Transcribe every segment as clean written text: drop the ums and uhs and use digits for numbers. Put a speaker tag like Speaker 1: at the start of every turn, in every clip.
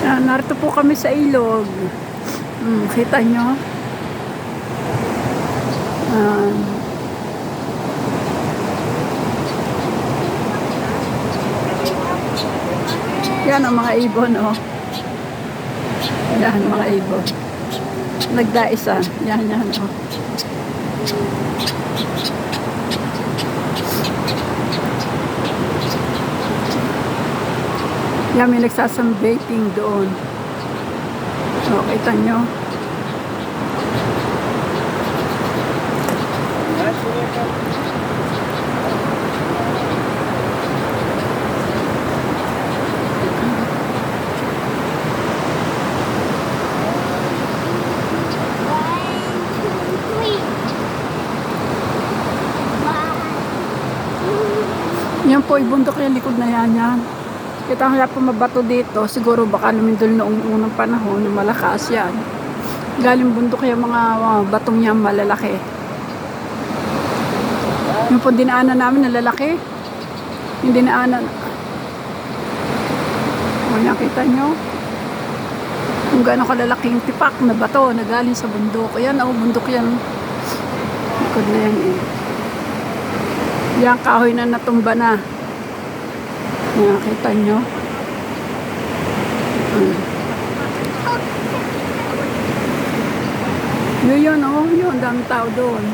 Speaker 1: Narito po kami sa ilog. Kita nyo? Yan ang mga ibon, oh. Yan, mga ibon. Nagdaisa. Yan, oh. Yan, may nagsasambating doon. So, kita nyo. Yan po, ibundok yung likod na yan. Kita nga po mabato dito. Siguro baka lumindol noong unang panahon, malakas yan. Galing bundok yung mga batong yan malalaki. Yung po dinaanan namin na lalaki. Yung dinaanan. O, nakita nyo? Kung gano'ng kalalaking tipak na bato na galing sa bundok. Ayan, bundok yan. Likod na yan eh. Yan, kahoy na natumba na. Nakita nyo? Yun, oh. Yun, daming tao doon.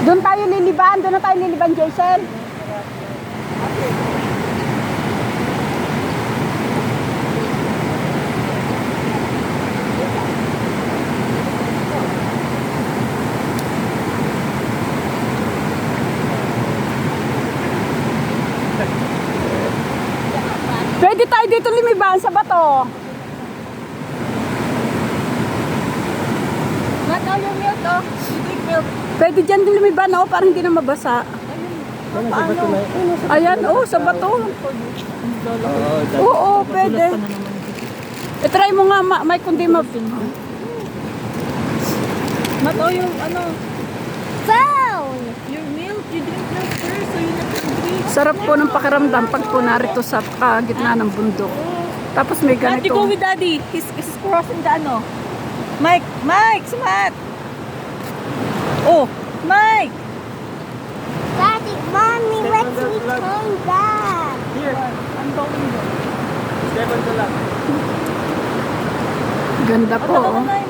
Speaker 1: Doon tayo liliban. Doon na tayo liliban, Jason. Pwede tayo dito lumiban sa bato.
Speaker 2: Mataw yung milk, oh. You drink milk.
Speaker 1: Pwede dyan din lumiban, oh, para hindi na mabasa.
Speaker 2: Paano?
Speaker 1: Ayan, oh, sa bato. Oo, pwede. I-try mo nga, Mike, kundi
Speaker 2: Mataw yung ano.
Speaker 3: Phone!
Speaker 2: Your milk. You drink milk first, so you not drink.
Speaker 1: sarap po ng pakiramdam pag po narito sa gitna ng bundok. Tapos may
Speaker 2: Daddy, go
Speaker 1: ganito.
Speaker 2: with daddy. He's crossing the ano. Mike, sumat. Oh, Mike.
Speaker 3: Daddy, Mommy, let's return back.
Speaker 4: Here, I'm going there. Stay on the left.
Speaker 1: Ganda po, oh.